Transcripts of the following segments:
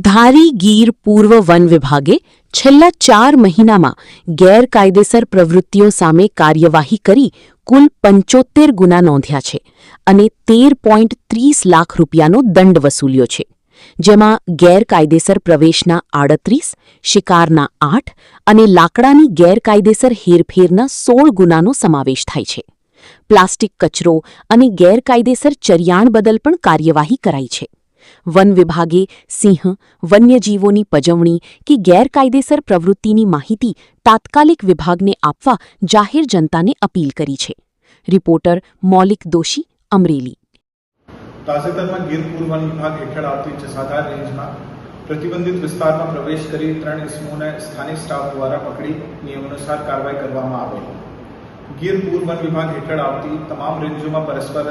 ધારી ગીર પૂર્વ વન વિભાગે છેલ્લા 4 મહિનામાં ગેરકાયદેસર પ્રવૃત્તિઓ સામે કાર્યવાહી કરી કુલ 75 ગુના નોંધ્યા છે અને 13.30 લાખ રૂપિયાનો દંડ વસૂલ્યો છે, જેમાં ગેરકાયદેસર પ્રવેશના 38, શિકારના 8 અને લાકડાની ગેરકાયદેસર હેરફેરના 16 ગુનાનો સમાવેશ થાય છે. પ્લાસ્ટિક કચરો અને ગેરકાયદેસર ચરિયાણ બદલ પણ કાર્યવાહી કરાઈ છે. વન વિભાગે સિંહ, વન્યજીવોની પજવણી કે ગેરકાયદેસર પ્રવૃત્તિની માહિતી તાત્કાલિક વિભાગને આપવા જાહેર જનતાને અપીલ કરી છે. રિપોર્ટર મૌલિક દોશી, અમરેલી. તાજેતરમાં ગીર પૂર્વ વન વિભાગ હેઠળ આવતી જસાધાર રેન્જમાં પ્રતિબંધિત વિસ્તારમાં પ્રવેશ કરી 3 ઇસમોને સ્થાનિક સ્ટાફ દ્વારા પકડી નિયમાનુસાર કાર્યવાહી કરવામાં આવેલ. ગીર પૂર્વ વન વિભાગ હેઠળ આવતી તમામ રેન્જોમાં પરસ્પર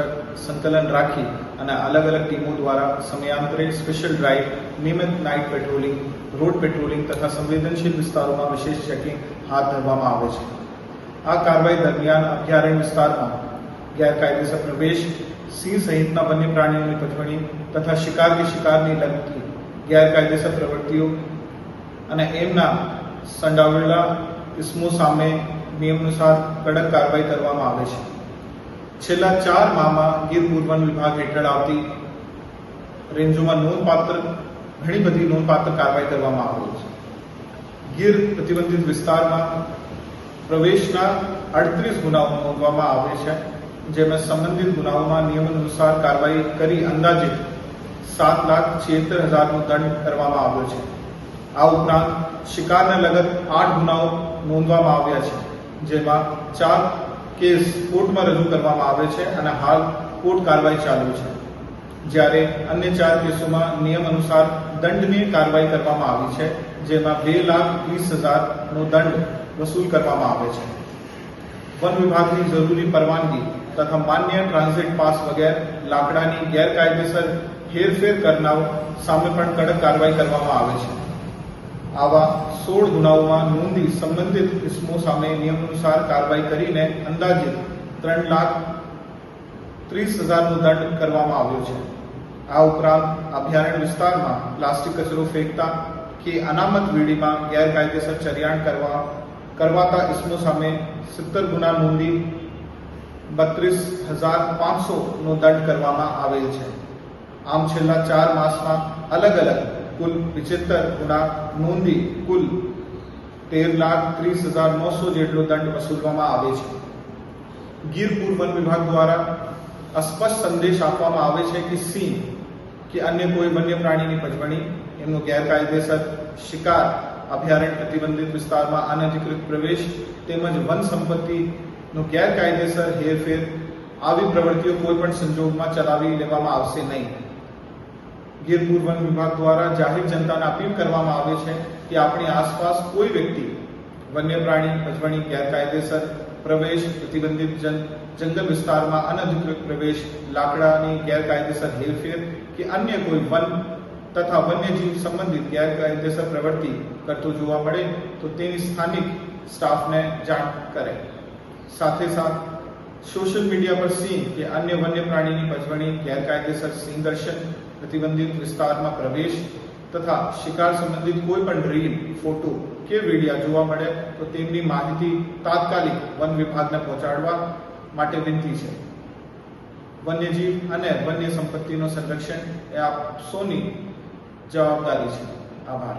સંકલન રાખી અને અલગ અલગ ટીમો દ્વારા સમયાંતરે સ્પેશિયલ ડ્રાઇવ, નિયમિત નાઇટ પેટ્રોલિંગ, રોડ પેટ્રોલિંગ તથા સંવેદનશીલ વિસ્તારોમાં વિશેષ ચેકિંગ હાથ ધરવામાં આવે છે. આ કાર્યવાહી દરમિયાન અભયારણ્ય વિસ્તારમાં ગેરકાયદેસર પ્રવેશ, સિંહ સહિતના વન્ય પ્રાણીઓની પજવણી તથા શિકારની લગતી ગેરકાયદેસર પ્રવૃત્તિઓ અને એમના સંડોવાયેલા ઇસમો સામે નિયમાનુસાર કડક કાર્યવાહી કરવામાં આવે છે. છેલ્લા 4 માહમાં ગીર પૂર્વ વન વિભાગ હેઠળ આવતી રેન્જોમાં ઘણી બધી નોંધપાત્ર કાર્યવાહી કરવામાં આવી છે. ગીર પ્રતિબંધિત વિસ્તારમાં પ્રવેશના 38 ગુનાઓ નોંધવામાં આવે છે, જેમાં સંબંધિત ગુનાઓમાં નિયમાનુસાર કાર્યવાહી કરી અંદાજિત 7,76,000નો દંડ કરવામાં આવ્યો છે. આ ઉપરાંત શિકારને લગત 8 ગુનાઓ નોંધવામાં આવ્યા છે, જેમાં 4 કેસ કોર્ટમાં રજૂ કરવામાં આવે છે અને હાલ કોર્ટ કાર્યવાહી ચાલુ છે, જ્યારે અન્ય 4 કેસોમાં નિયમ અનુસાર દંડનીય કાર્યવાહી કરવામાં આવી છે, જેમાં 2,20,000નો દંડ વસૂલ કરવામાં આવે છે. વન વિભાગની જરૂરી પરવાનગી તથા માન્ય ટ્રાન્ઝિટ પાસ વગેરે લાકડાની ગેરકાયદેસર હેરફેર કરનાર સામે પણ કડક કાર્યવાહી કરવામાં આવે છે. આવા 16 ગુનાઓમાં નોંધી સંબંધિત ઇસમો સામે નિયમાનુસાર કાર્યવાહી કરીને અંદાજિત 3,30,000નો દંડ કરવામાં આવ્યો છે. આ ઉપરાંત અભયારણ્ય વિસ્તારમાં પ્લાસ્ટિક કચરો ફેંકતા કે અનામત વીડીમાં ગેરકાયદેસર ચરિયાણ કરવાતા ઇસમો સામે 70 ગુના નોંધી 32,500નો દંડ કરવામાં આવેલ છે. આમ છેલ્લા 4 માસમાં અલગ અલગ કુલ 75 ગુના નોંધી કુલ 13,30,900 જેટલો દંડ વસૂલવામાં આવે છે. ગીર પૂર્વ વન વિભાગ દ્વારા સ્પષ્ટ સંદેશ આપવામાં આવે છે કે સિંહ કે અન્ય કોઈ વન્ય પ્રાણીની પજવણી, એમનો ગેરકાયદેસર શિકાર, અભયારણ્ય પ્રતિબંધિત વિસ્તારમાં અનધિકૃત પ્રવેશ તેમજ વન સંપત્તિનો ગેરકાયદેસર હેરફેર આવી પ્રવૃત્તિઓ કોઈ પણ સંજોગમાં ચલાવી લેવામાં આવશે નહીં. ગીર પૂર્વ વન વિભાગ દ્વારા જાહેર જનતાને અપીલ કરવામાં આવે છે કે આપણી આસપાસ કોઈ વ્યક્તિ વન્ય પ્રાણી પજવણી, ગેરકાયદેસર પ્રવેશ, પ્રતિબંધિત જંગલ વિસ્તારમાં અનધિકૃત પ્રવેશ, લાકડાની ગેરકાયદેસર હેરફેર કે અન્ય કોઈ વન તથા વન્યજીવ સંબંધિત ગેરકાયદેસર પ્રવૃત્તિ કરતો જોવા મળે તો તેની સ્થાનિક સ્ટાફને જાણ કરે. સાથે સોશિયલ મીડિયા પર સિંહ કે અન્ય વન્ય પ્રાણીની પજવણી, ગેરકાયદેસર સિંહ દર્શન, પ્રતિબંધિત વિસ્તારમાં પ્રવેશ તથા શિકાર સંબંધિત કોઈ પણ રીલ, ફોટો કે વિડીયો જોવા મળે તો તેમની માહિતી તાત્કાલિક વન વિભાગને પહોંચાડવા માટે વિનંતી છે. વન્યજીવ અને વન્ય સંપત્તિનું સંરક્ષણ એ આપ સૌની જવાબદારી છે. આભાર.